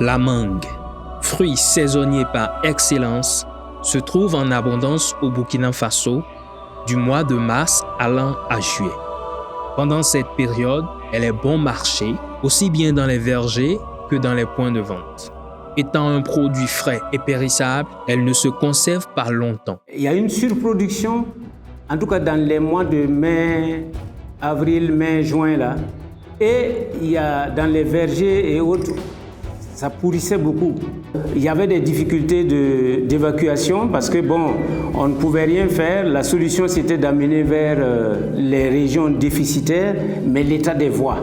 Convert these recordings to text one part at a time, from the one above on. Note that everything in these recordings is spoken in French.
La mangue, fruit saisonnier par excellence, se trouve en abondance au Burkina Faso du mois de mars allant à juillet. Pendant cette période, elle est bon marché, aussi bien dans les vergers que dans les points de vente. Étant un produit frais et périssable, elle ne se conserve pas longtemps. Il y a une surproduction, en tout cas dans les mois de mai, avril, mai, juin là. Et il y a dans les vergers et autres, ça pourrissait beaucoup. Il y avait des difficultés d'évacuation parce que on ne pouvait rien faire. La solution c'était d'amener vers les régions déficitaires, mais l'état des voies.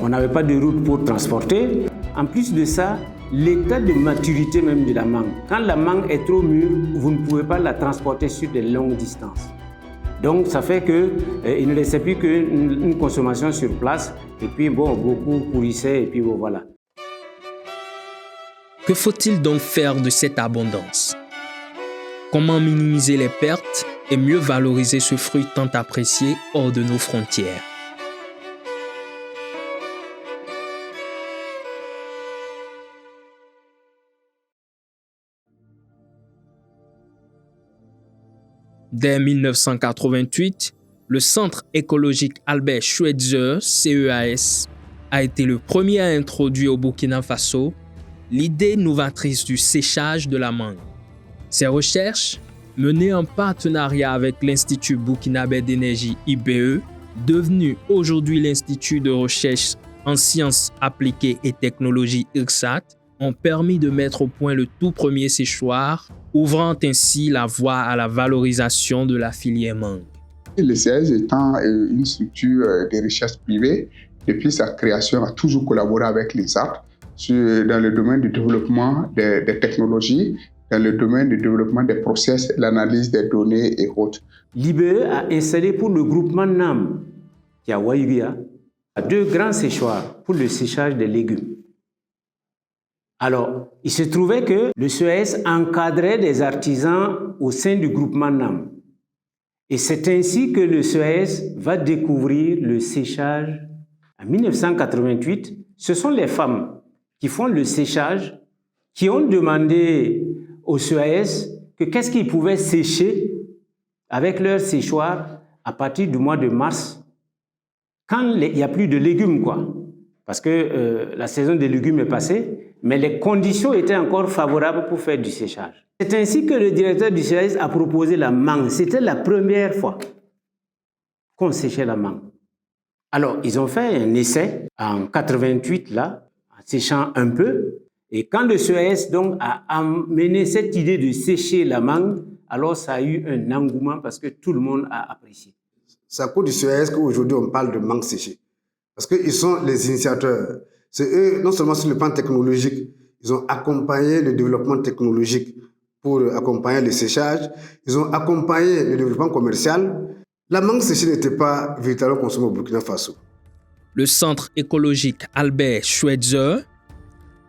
On n'avait pas de route pour transporter. En plus de ça, l'état de maturité même de la mangue. Quand la mangue est trop mûre, vous ne pouvez pas la transporter sur de longues distances. Donc ça fait qu'il ne restait plus qu'une consommation sur place. Et puis beaucoup pourrissaient et puis voilà. Que faut-il donc faire de cette abondance? Comment minimiser les pertes et mieux valoriser ce fruit tant apprécié hors de nos frontières? Dès 1988, le Centre écologique Albert Schweitzer, CEAS, a été le premier à introduire au Burkina Faso l'idée novatrice du séchage de la mangue. Ces recherches, menées en partenariat avec l'Institut burkinabé d'énergie IBE, devenu aujourd'hui l'Institut de recherche en sciences appliquées et technologies IRSAT, ont permis de mettre au point le tout premier séchoir, ouvrant ainsi la voie à la valorisation de la filière mangue. Le CEAS étant une structure de recherche privée, depuis sa création a toujours collaboré avec l'IRSAT dans le domaine du développement des technologies, dans le domaine du développement des process, l'analyse des données et autres. L'IBE a installé pour le groupement NAM, qui est à Wayugia, 2 grands séchoirs pour le séchage des légumes. Alors, il se trouvait que le CEAS encadrait des artisans au sein du groupement NAM. Et c'est ainsi que le CEAS va découvrir le séchage. En 1988, ce sont les femmes qui font le séchage, qui ont demandé au CEAS que qu'est-ce qu'ils pouvaient sécher avec leur séchoir à partir du mois de mars, quand il n'y a plus de légumes, quoi. Parce que la saison des légumes est passée, mais les conditions étaient encore favorables pour faire du séchage. C'est ainsi que le directeur du CEAS a proposé la mangue. C'était la première fois qu'on séchait la mangue. Alors, ils ont fait un essai en 88, là, en séchant un peu. Et quand le CEAS donc, a amené cette idée de sécher la mangue, alors ça a eu un engouement parce que tout le monde a apprécié. C'est à cause du CEAS qu'aujourd'hui on parle de mangue séchée. Parce qu'ils sont les initiateurs. C'est eux, non seulement sur le plan technologique, ils ont accompagné le développement technologique pour accompagner le séchage, ils ont accompagné le développement commercial. La mangue séchée n'était pas véritablement consommée au Burkina Faso. Le Centre écologique Albert Schweitzer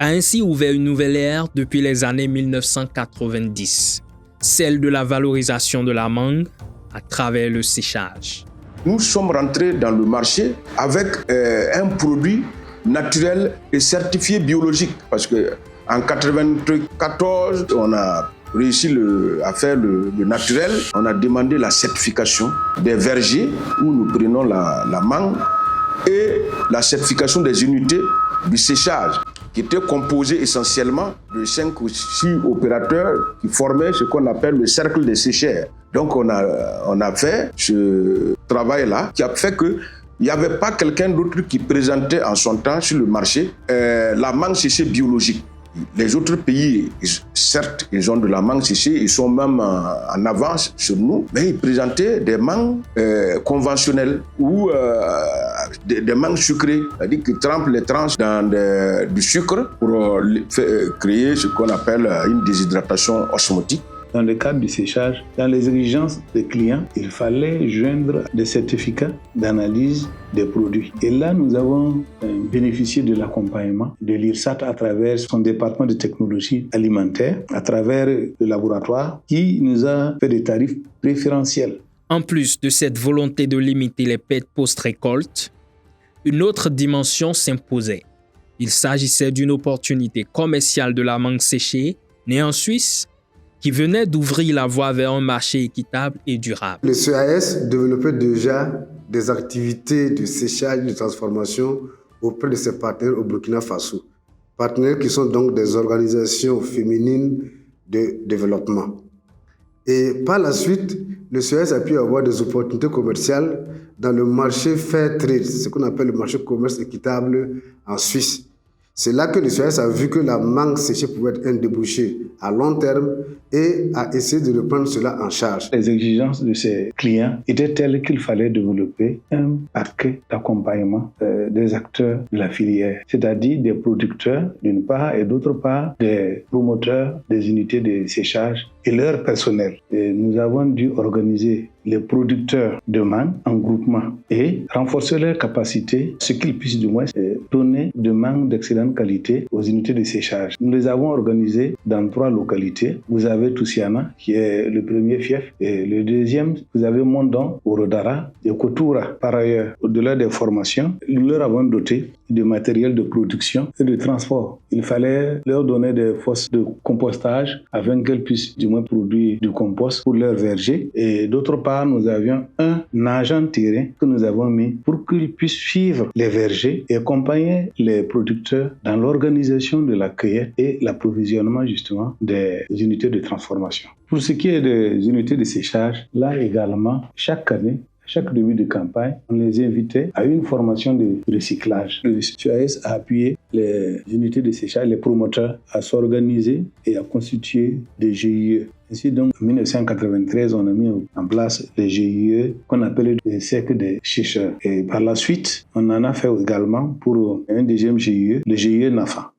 a ainsi ouvert une nouvelle ère depuis les années 1990, celle de la valorisation de la mangue à travers le séchage. Nous sommes rentrés dans le marché avec un produit naturel et certifié biologique parce qu'en 1994, on a réussi à faire le naturel. On a demandé la certification des vergers où nous prenons la mangue et la certification des unités du séchage qui étaient composées essentiellement de 5 ou 6 opérateurs qui formaient ce qu'on appelle le cercle des sécheurs. Donc on a fait ce travail-là qui a fait qu'il n'y avait pas quelqu'un d'autre qui présentait en son temps sur le marché la mangue séchée biologique. Les autres pays, certes, ils ont de la mangue séchée, ils sont même en avance sur nous, mais ils présentaient des mangues conventionnelles ou des mangues sucrées, c'est-à-dire qu'ils trempent les tranches dans du sucre pour créer ce qu'on appelle une déshydratation osmotique. Dans le cadre du séchage, dans les exigences des clients, il fallait joindre des certificats d'analyse des produits. Et là, nous avons bénéficié de l'accompagnement de l'IRSAT à travers son département de technologie alimentaire, à travers le laboratoire qui nous a fait des tarifs préférentiels. En plus de cette volonté de limiter les pertes post-récolte, une autre dimension s'imposait, Il s'agissait d'une opportunité commerciale de la mangue séchée, née en Suisse, qui venait d'ouvrir la voie vers un marché équitable et durable. Le CAS développait déjà des activités de séchage et de transformation auprès de ses partenaires au Burkina Faso. Partenaires qui sont donc des organisations féminines de développement. Et par la suite, le CAS a pu avoir des opportunités commerciales dans le marché fair trade, ce qu'on appelle le marché commerce équitable en Suisse. C'est là que le CAS a vu que la mangue séchée pouvait être un débouché à long terme et a essayé de reprendre cela en charge. Les exigences de ses clients étaient telles qu'il fallait développer un paquet d'accompagnement des acteurs de la filière, c'est-à-dire des producteurs d'une part et d'autre part des promoteurs des unités de séchage et leur personnel. Et nous avons dû organiser les producteurs de mangue en groupement et renforcer leurs capacités, ce qu'ils puissent du moins donner de mangue d'excellente qualité aux unités de séchage. Nous les avons organisés dans 3 localités. Vous avez Toussiana, qui est le premier fief, et le deuxième, vous avez Mondon, Orodara et Kotoura. Par ailleurs, au-delà des formations, nous leur avons doté de matériel de production et de transport. Il fallait leur donner des fosses de compostage afin qu'elles puissent du moins produire du compost pour leurs vergers. Et d'autre part, nous avions un agent terrain que nous avons mis pour qu'il puisse suivre les vergers et accompagner les producteurs dans l'organisation de la cueillette et l'approvisionnement justement des unités de transformation. Pour ce qui est des unités de séchage, là également, chaque année, chaque début de campagne, on les invitait à une formation de recyclage. Le CAS a appuyé les unités de séchage, les promoteurs, à s'organiser et à constituer des GIE. Ainsi donc, en 1993, on a mis en place les GIE qu'on appelait les cercles des sécheurs. Et par la suite, on en a fait également pour un deuxième GIE, le GIE NAFA.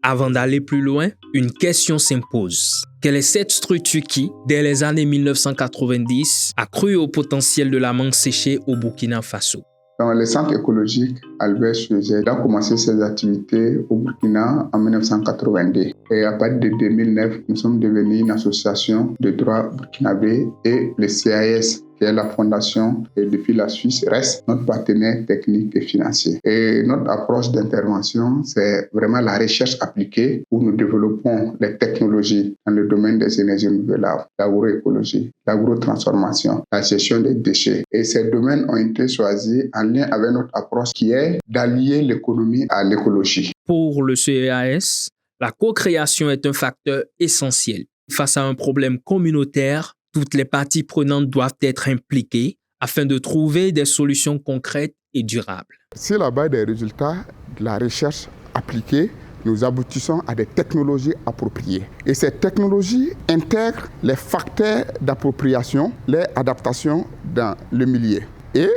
Avant d'aller plus loin, une question s'impose. Quelle est cette structure qui, dès les années 1990, a cru au potentiel de la mangue séchée au Burkina Faso? Dans le centre écologique Albert Schweitzer a commencé ses activités au Burkina en 1982. Et à partir de 2009, nous sommes devenus une association de droit burkinabé et le CAS, qui est la fondation, et depuis la Suisse, reste notre partenaire technique et financier. Et notre approche d'intervention, c'est vraiment la recherche appliquée où nous développons les technologies dans le domaine des énergies renouvelables, l'agroécologie, l'agrotransformation, la gestion des déchets. Et ces domaines ont été choisis en lien avec notre approche qui est d'allier l'économie à l'écologie. Pour le CAS, la co-création est un facteur essentiel. Face à un problème communautaire, toutes les parties prenantes doivent être impliquées afin de trouver des solutions concrètes et durables. Sur la base des résultats de la recherche appliquée, nous aboutissons à des technologies appropriées. Et ces technologies intègrent les facteurs d'appropriation, les adaptations dans le milieu. Et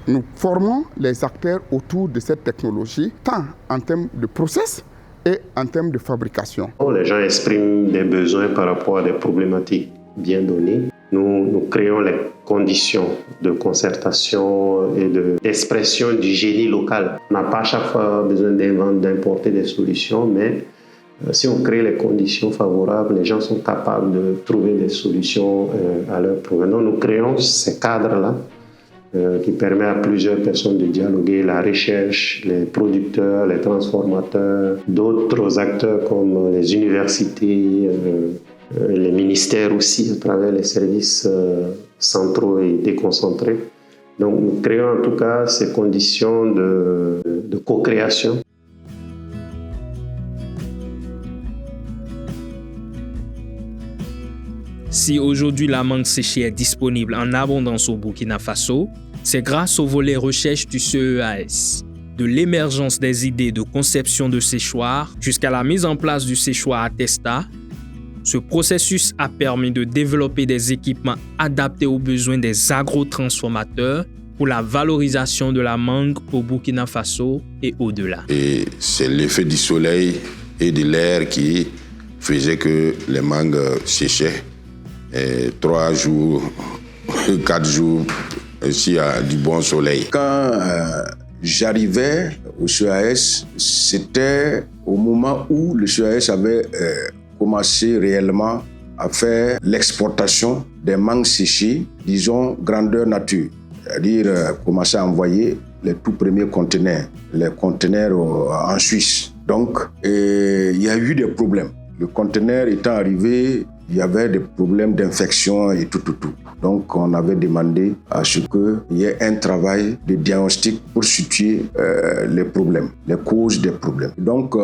nous formons les acteurs autour de cette technologie, tant en termes de process et en termes de fabrication. Les gens expriment des besoins par rapport à des problématiques bien données. Nous créons les conditions de concertation et d'expression du génie local. On n'a pas à chaque fois besoin d'importer des solutions, mais si on crée les conditions favorables, les gens sont capables de trouver des solutions à leurs problèmes. Donc nous créons ces cadres-là qui permet à plusieurs personnes de dialoguer, la recherche, les producteurs, les transformateurs, d'autres acteurs comme les universités, les ministères aussi, à travers les services centraux et déconcentrés. Donc nous créons en tout cas ces conditions de co-création. Si aujourd'hui la mangue séchée est disponible en abondance au Burkina Faso, c'est grâce au volet recherche du CEAS. De l'émergence des idées de conception de séchoirs jusqu'à la mise en place du séchoir à Testa, ce processus a permis de développer des équipements adaptés aux besoins des agrotransformateurs pour la valorisation de la mangue au Burkina Faso et au-delà. Et c'est l'effet du soleil et de l'air qui faisait que les mangues séchaient. 3 jours, 4 jours, s'il y a du bon soleil. Quand j'arrivais au CAS, c'était au moment où le CAS avait commencé réellement à faire l'exportation des mangues séchées, disons grandeur nature. c'est-à-dire commencer à envoyer les tout premiers conteneurs, les conteneurs en Suisse. Donc, il y a eu des problèmes. Le conteneur étant arrivé, il y avait des problèmes d'infection et tout. Donc, on avait demandé à ce qu'il y ait un travail de diagnostic pour situer les problèmes, les causes des problèmes. Donc,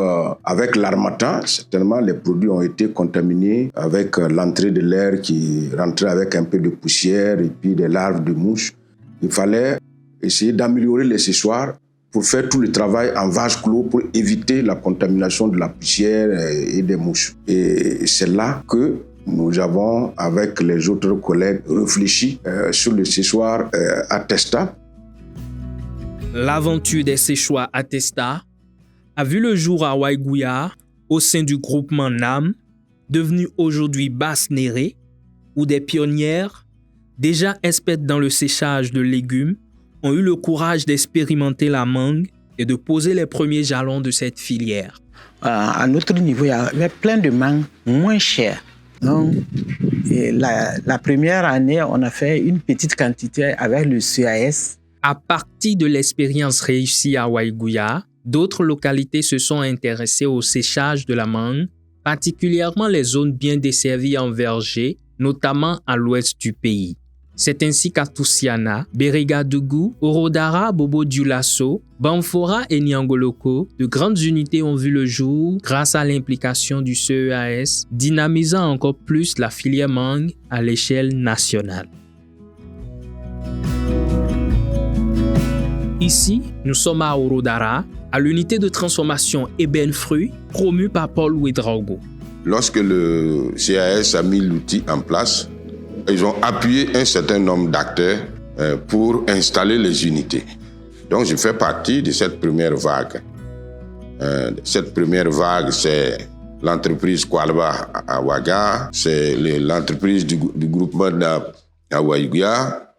avec l'harmattan, certainement, les produits ont été contaminés avec l'entrée de l'air qui rentrait avec un peu de poussière et puis des larves de mouches. Il fallait essayer d'améliorer les séchoirs pour faire tout le travail en vase clos pour éviter la contamination de la poussière et des mouches. Et c'est là que nous avons, avec les autres collègues, réfléchi sur le séchoir Attesta. L'aventure des séchoirs Attesta a vu le jour à Waiguya au sein du groupement NAM, devenu aujourd'hui Basse Néré, où des pionnières, déjà expertes dans le séchage de légumes, ont eu le courage d'expérimenter la mangue et de poser les premiers jalons de cette filière. À notre niveau, il y avait plein de mangues moins chères. Donc, la première année, on a fait une petite quantité avec le CAS. À partir de l'expérience réussie à Waiguya, d'autres localités se sont intéressées au séchage de la mangue, particulièrement les zones bien desservies en verger, notamment à l'ouest du pays. C'est ainsi qu'à Toussiana, Bérégadougou, Orodara, Bobo-Dioulasso, Bamfora et Niangoloko, de grandes unités ont vu le jour grâce à l'implication du CEAS, dynamisant encore plus la filière mangue à l'échelle nationale. Ici, nous sommes à Orodara, à l'unité de transformation Eben Fruits, promue par Paul Ouedraogo. Lorsque le CAS a mis l'outil en place, ils ont appuyé un certain nombre d'acteurs pour installer les unités. Donc, je fais partie de cette première vague. Cette première vague, c'est l'entreprise Kwalba à Ouaga, c'est l'entreprise du groupement à Waiguya,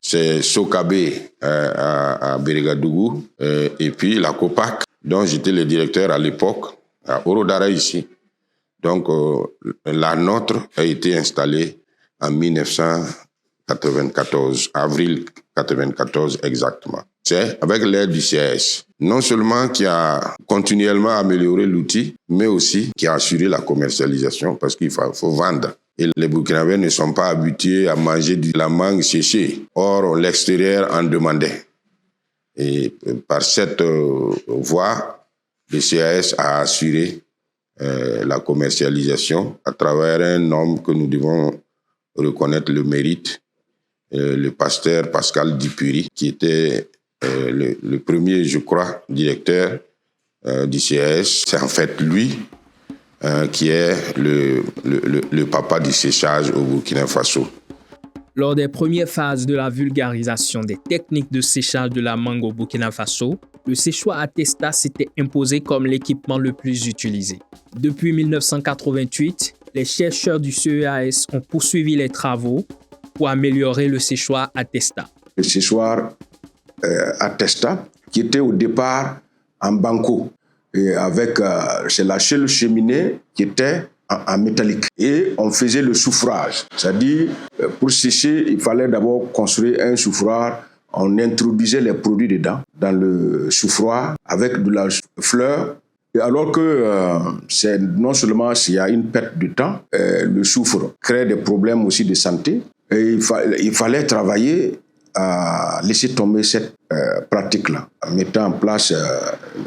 c'est Sokabe à Bérégadougou, et puis la COPAC, dont j'étais le directeur à l'époque, à Orodara ici. Donc, la nôtre a été installée en 1994, avril 1994 exactement. C'est avec l'aide du CAS, non seulement qui a continuellement amélioré l'outil, mais aussi qui a assuré la commercialisation parce qu'il faut vendre. Et les Burkinabés ne sont pas habitués à manger de la mangue séchée. Or, l'extérieur en demandait. Et par cette voie, le CAS a assuré la commercialisation à travers un homme que nous devons reconnaître le mérite, le pasteur Pascal Dipuri, qui était le premier, je crois, directeur du CAS. C'est en fait lui qui est le papa du séchage au Burkina Faso. Lors des premières phases de la vulgarisation des techniques de séchage de la mangue au Burkina Faso, le séchoir Attesta s'était imposé comme l'équipement le plus utilisé. Depuis 1988, les chercheurs du CEAS ont poursuivi les travaux pour améliorer le séchoir Attesta. Le séchoir Attesta, qui était au départ en banco, et avec c'est la seule cheminée qui était en métallique. Et on faisait le souffrage, c'est-à-dire pour sécher, il fallait d'abord construire un souffroir. On introduisait les produits dedans, dans le souffroir, avec de la fleur. Et alors que c'est non seulement s'il y a une perte de temps, le soufre crée des problèmes aussi de santé. Et il fallait travailler à laisser tomber cette pratique-là, en mettant en place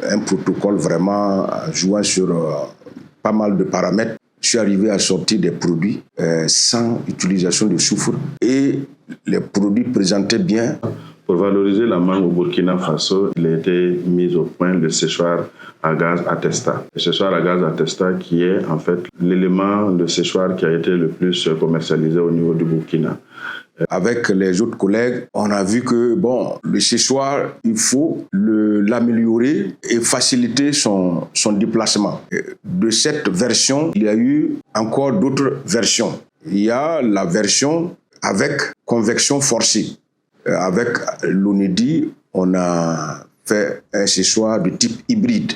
un protocole vraiment jouant sur pas mal de paramètres. Je suis arrivé à sortir des produits sans utilisation de soufre et les produits présentaient bien. Pour valoriser la mangue au Burkina Faso, il a été mis au point le séchoir à gaz Attesta. Le séchoir à gaz Attesta qui est en fait l'élément de séchoir qui a été le plus commercialisé au niveau du Burkina. Avec les autres collègues, on a vu que le séchoir, il faut l'améliorer et faciliter son déplacement. De cette version, il y a eu encore d'autres versions. Il y a la version avec convection forcée. Avec l'ONEDI, on a fait un séchoir de type hybride.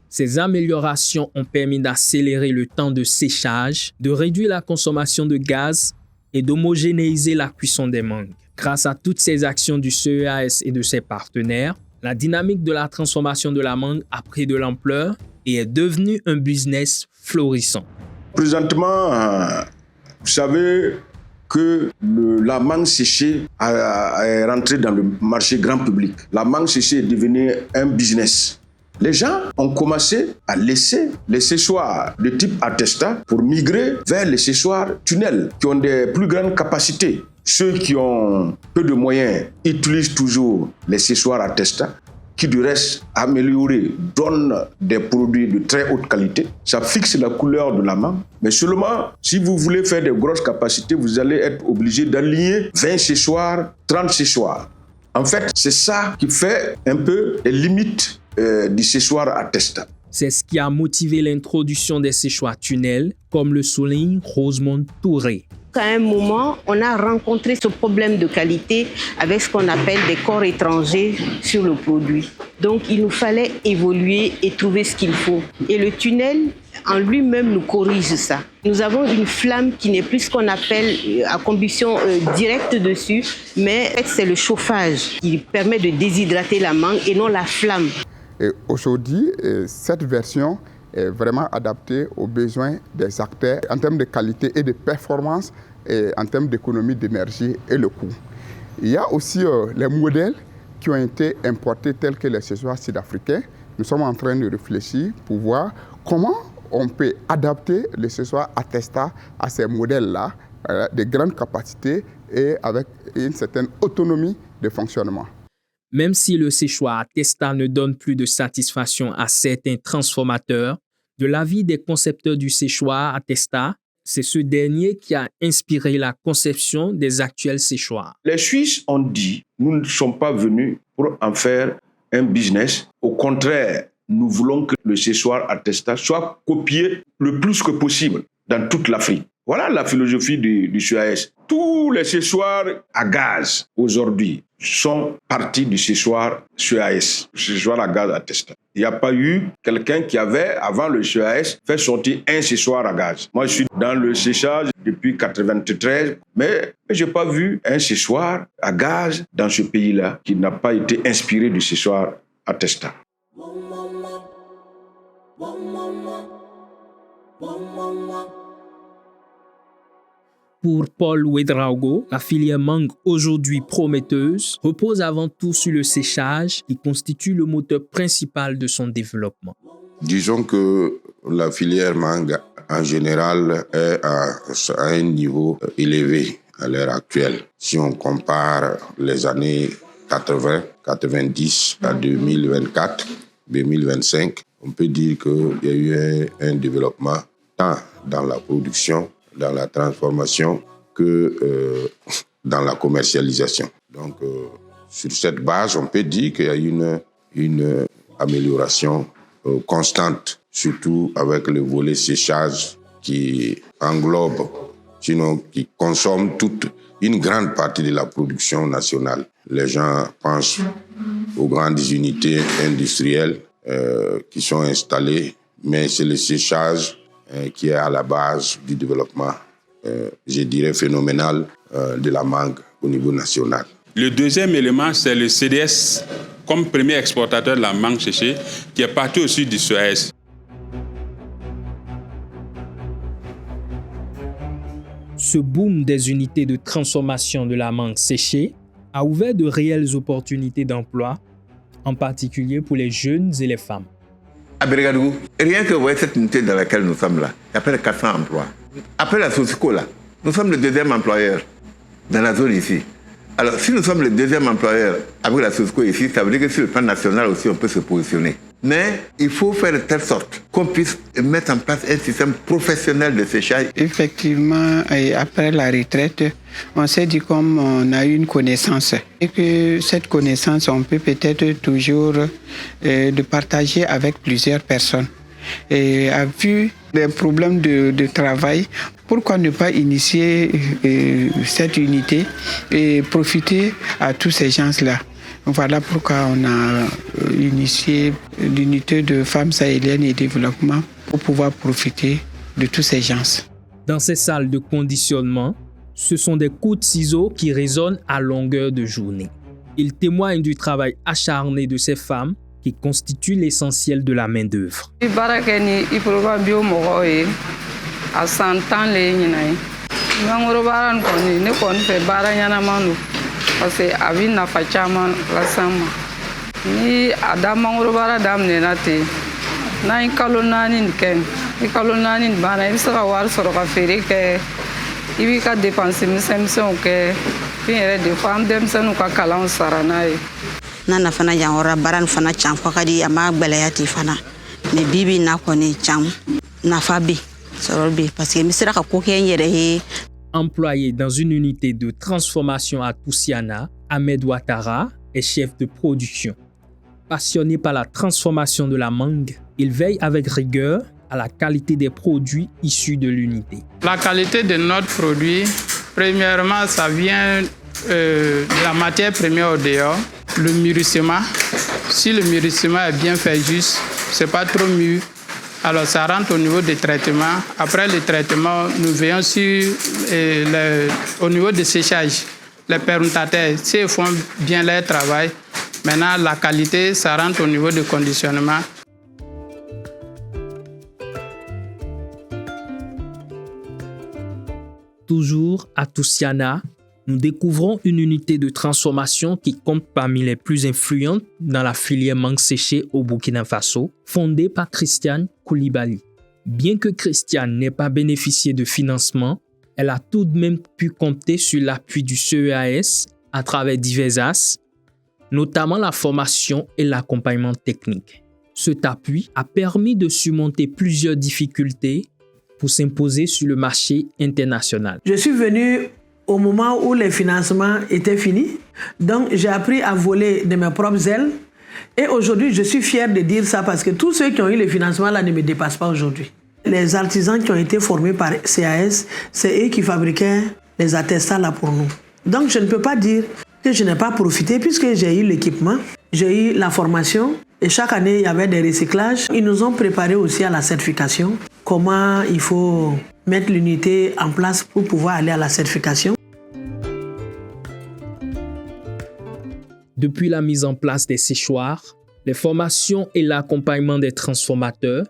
Ces améliorations ont permis d'accélérer le temps de séchage, de réduire la consommation de gaz et d'homogénéiser la cuisson des mangues. Grâce à toutes ces actions du CEAS et de ses partenaires, la dynamique de la transformation de la mangue a pris de l'ampleur et est devenue un business florissant. Présentement, vous savez que la mangue séchée est rentrée dans le marché grand public. La mangue séchée est devenue un business. Les gens ont commencé à laisser les séchoirs de type Atesta pour migrer vers les séchoirs tunnels qui ont des plus grandes capacités. Ceux qui ont peu de moyens utilisent toujours les séchoirs Atesta qui, du reste, améliorés, donnent des produits de très haute qualité. Ça fixe la couleur de la mangue. Mais seulement, si vous voulez faire des grosses capacités, vous allez être obligé d'aligner 20 séchoirs, 30 séchoirs. En fait, c'est ça qui fait un peu les limites du séchoir Atesta. C'est ce qui a motivé l'introduction des séchoirs tunnels, comme le souligne Rosemont Touré. À un moment, on a rencontré ce problème de qualité avec ce qu'on appelle des corps étrangers sur le produit. Donc, il nous fallait évoluer et trouver ce qu'il faut. Et le tunnel, en lui-même, nous corrige ça. Nous avons une flamme qui n'est plus ce qu'on appelle à combustion directe dessus, mais c'est le chauffage qui permet de déshydrater la mangue et non la flamme. Et aujourd'hui, cette version est vraiment adaptée aux besoins des acteurs en termes de qualité et de performance et en termes d'économie d'énergie et le coût. Il y a aussi les modèles qui ont été importés tels que les séchoirs sud-africains. Nous sommes en train de réfléchir pour voir comment on peut adapter les séchoirs Atesta à ces modèles-là, de grandes capacités et avec une certaine autonomie de fonctionnement. Même si le séchoir Atesta ne donne plus de satisfaction à certains transformateurs, de l'avis des concepteurs du séchoir Atesta, c'est ce dernier qui a inspiré la conception des actuels séchoirs. Les Suisses ont dit, nous ne sommes pas venus pour en faire un business. Au contraire, nous voulons que le séchoir Atesta soit copié le plus que possible dans toute l'Afrique. Voilà la philosophie du CEAS. Tous les séchoirs à gaz aujourd'hui sont partis du séchoir CEAS, le séchoir à gaz Atesta. Il n'y a pas eu quelqu'un qui avait, avant le CEAS, fait sortir un séchoir à gaz. Moi, je suis dans le séchage depuis 1993, mais je n'ai pas vu un séchoir à gaz dans ce pays-là qui n'a pas été inspiré du séchoir Atesta. Pour Paul Ouedraogo, la filière mangue aujourd'hui prometteuse repose avant tout sur le séchage qui constitue le moteur principal de son développement. Disons que la filière mangue en général est à un niveau élevé à l'heure actuelle. Si on compare les années 80, 90 à 2024, 2025, on peut dire qu'il y a eu un développement tant dans la production, dans la transformation que dans la commercialisation. Donc, sur cette base, on peut dire qu'il y a une amélioration constante, surtout avec le volet séchage qui englobe, sinon qui consomme toute une grande partie de la production nationale. Les gens pensent aux grandes unités industrielles qui sont installées, mais c'est le séchage qui est à la base du développement, je dirais, phénoménal de la mangue au niveau national. Le deuxième élément, c'est le CDS comme premier exportateur de la mangue séchée, qui est parti aussi du CEAS. Ce boom des unités de transformation de la mangue séchée a ouvert de réelles opportunités d'emploi, en particulier pour les jeunes et les femmes. À Bérégadougou, rien que vous voyez cette unité dans laquelle nous sommes là, il y a près de 400 emplois. Après la Sosico, là, nous sommes le deuxième employeur dans la zone ici. Alors, si nous sommes le deuxième employeur avec la Sosico ici, ça veut dire que sur le plan national aussi, on peut se positionner. Mais il faut faire de telle sorte qu'on puisse mettre en place un système professionnel de séchage. Effectivement, après la retraite, on s'est dit comme on a eu une connaissance et que cette connaissance, on peut peut-être toujours de partager avec plusieurs personnes. Et à vue des problèmes de travail, pourquoi ne pas initier cette unité et profiter à tous ces gens-là? Voilà pourquoi on a initié l'unité de femmes sahéliennes et développement pour pouvoir profiter de tous ces gens. Dans ces salles de conditionnement, Ce sont des coups de ciseaux qui résonnent à longueur de journée. Ils témoignent du travail acharné de ces femmes qui constituent l'essentiel de la main-d'œuvre. Nana fana jangora baran fana cham fakadi ama gbelayati fana me bibi na koni cham na fabi sorobi parce que misira ka koke nyere. Employé dans une unité de transformation à Toussiana, Ahmed Ouattara est chef de production. Passionné par la transformation de la mangue, il veille avec rigueur à la qualité des produits issus de l'unité. La qualité de notre produit, premièrement, ça vient de la matière première au dehors, le mûrissement. Si le mûrissement est bien fait juste, c'est pas trop mûr, alors ça rentre au niveau des traitements. Après le traitement, nous veillons sur au niveau des séchages. Les permutateurs, s'ils font bien leur travail, maintenant la qualité, ça rentre au niveau du conditionnement. Toujours à Toussiana, nous découvrons une unité de transformation qui compte parmi les plus influentes dans la filière mangue séchée au Burkina Faso, fondée par Christiane Koulibaly. Bien que Christiane n'ait pas bénéficié de financement, elle a tout de même pu compter sur l'appui du CEAS à travers divers axes, notamment la formation et l'accompagnement technique. Cet appui a permis de surmonter plusieurs difficultés pour s'imposer sur le marché international. Je suis venu au moment où les financements étaient finis, donc j'ai appris à voler de mes propres ailes et aujourd'hui je suis fier de dire ça parce que tous ceux qui ont eu les financements là ne me dépassent pas aujourd'hui. Les artisans qui ont été formés par CAS, c'est eux qui fabriquaient les attestats là pour nous. Donc je ne peux pas dire que je n'ai pas profité puisque j'ai eu l'équipement, j'ai eu la formation et chaque année il y avait des recyclages. Ils nous ont préparé aussi à la certification, comment il faut mettre l'unité en place pour pouvoir aller à la certification. Depuis la mise en place des séchoirs, les formations et l'accompagnement des transformateurs,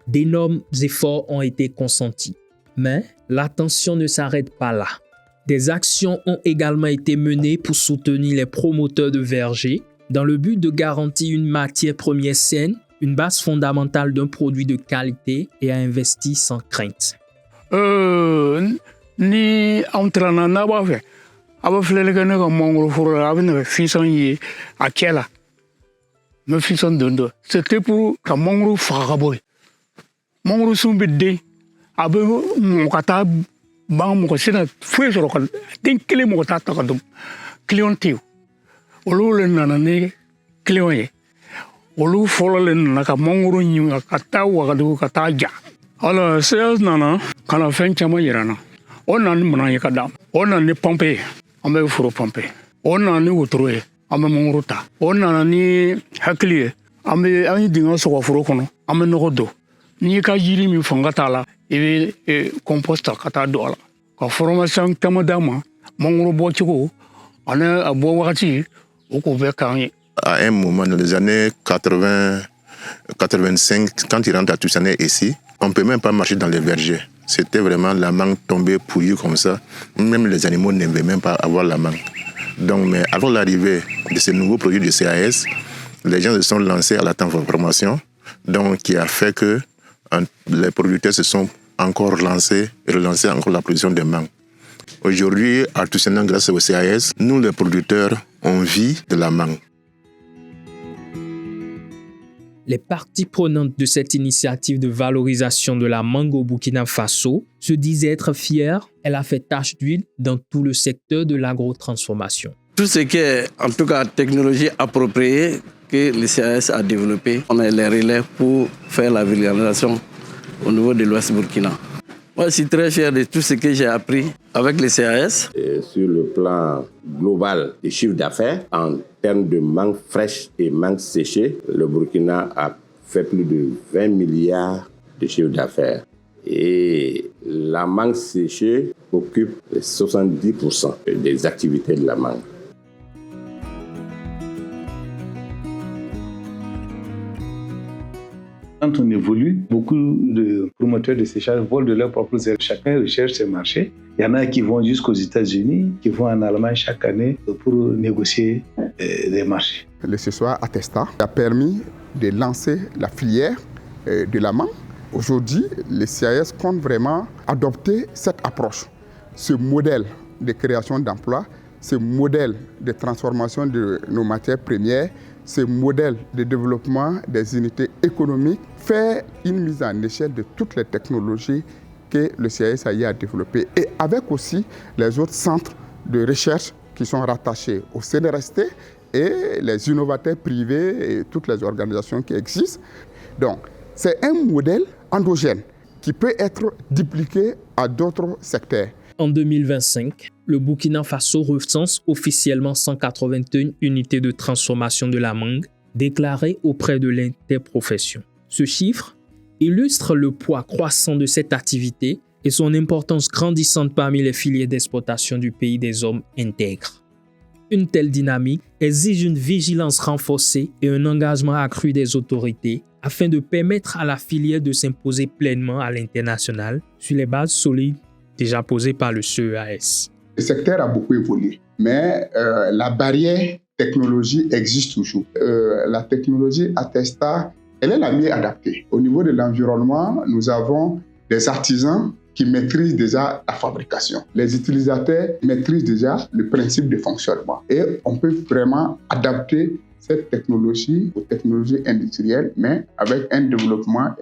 d'énormes efforts ont été consentis. Mais l'attention ne s'arrête pas là. Des actions ont également été menées pour soutenir les promoteurs de vergers dans le but de garantir une matière première saine, une base fondamentale d'un produit de qualité et à investir sans crainte. Ni entrana na ba fe aba flele gane ko mongro furo aba ne fison yi akela me fison dondo c'était pour ka mongro faga boy mongro sumbe de aba mo kata bang mo ko sina fue so ko den kile mo ta ta ko clientèle olu le nana ne client ye olu folo le na ka mongro nyi ka ta wa ka ta ja alors c'est nana kana fen chama yirana on a ni mona yaka dam on a ni pompe on be furo pompe on a ni wotroe on be monguruta on a ni hakliye on be ani dinga so ko furo kono on be nogodo ni ka yiri mi fonga tala e composta kata do ala ko formation tamadama monguru bo chiko ana abo wakati o ko be kan. À un moment dans les années 80-85, quand il rentre à Toussiana ici, on ne peut même pas marcher dans les vergers. C'était vraiment la mangue tombée pouillée comme ça. Même les animaux n'aimaient même pas avoir la mangue. Donc, mais avant l'arrivée de ces nouveaux produits de CAS, les gens se sont lancés à la transformation, donc qui a fait que les producteurs se sont encore lancés et relancés encore la production de mangue. Aujourd'hui, à Toussiana, grâce au CAS, nous les producteurs, on vit de la mangue. Les parties prenantes de cette initiative de valorisation de la mangue au Burkina Faso se disent être fières. Elle a fait tache d'huile dans tout le secteur de l'agrotransformation. Tout ce qui est, en tout cas, technologie appropriée que le CAS a développé, on a les relais pour faire la vulgarisation au niveau de l'Ouest Burkina. Moi, je suis très fier de tout ce que j'ai appris avec le CAS. Et sur le plan global des chiffres d'affaires, en termes de mangue fraîche et mangue séchée, le Burkina a fait plus de 20 milliards de chiffres d'affaires. Et la mangue séchée occupe 70% des activités de la mangue. Quand on évolue, beaucoup de promoteurs de séchage volent de leurs propres ailes. Chacun recherche ses marchés. Il y en a qui vont jusqu'aux États-Unis, qui vont en Allemagne chaque année pour négocier des marchés. Le séchoir Attesta a permis de lancer la filière de la mangue. Aujourd'hui, le CAS compte vraiment adopter cette approche, ce modèle de création d'emplois, ce modèle de transformation de nos matières premières, ce modèle de développement des unités économiques, fait une mise en échelle de toutes les technologies que le CAS a développées et avec aussi les autres centres de recherche qui sont rattachés au CNRST et les innovateurs privés et toutes les organisations qui existent. Donc, c'est un modèle endogène qui peut être dupliqué à d'autres secteurs. En 2025, le Burkina Faso recense officiellement 181 unités de transformation de la mangue déclarées auprès de l'interprofession. Ce chiffre illustre le poids croissant de cette activité et son importance grandissante parmi les filières d'exploitation du pays des hommes intègres. Une telle dynamique exige une vigilance renforcée et un engagement accru des autorités afin de permettre à la filière de s'imposer pleinement à l'international sur les bases solides déjà posées par le CEAS. Le secteur a beaucoup évolué, mais la barrière technologie existe toujours. La technologie Attesta, elle est la mieux adaptée. Au niveau de l'environnement, nous avons des artisans qui maîtrisent déjà la fabrication. Les utilisateurs maîtrisent déjà le principe de fonctionnement. Et on peut vraiment adapter cette technologie aux technologies industrielles, mais avec un développement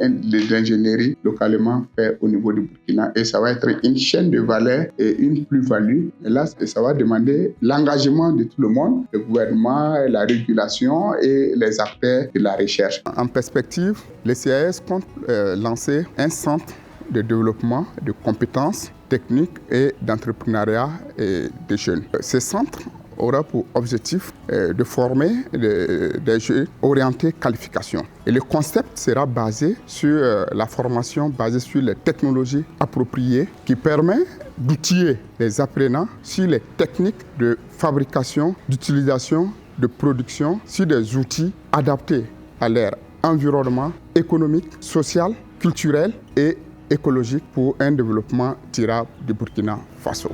d'ingénierie localement fait au niveau du Burkina. Et ça va être une chaîne de valeur et une plus-value. Et là, ça va demander l'engagement de tout le monde, le gouvernement, la régulation et les acteurs de la recherche. En perspective, le CAS compte lancer un centre de développement de compétences techniques et d'entrepreneuriat des jeunes. Ce centre aura pour objectif de former des jeunes orientés qualification. Et le concept sera basé sur la formation basée sur les technologies appropriées qui permet d'outiller les apprenants sur les techniques de fabrication, d'utilisation, de production, sur des outils adaptés à leur environnement économique, social, culturel et écologique pour un développement durable du Burkina Faso.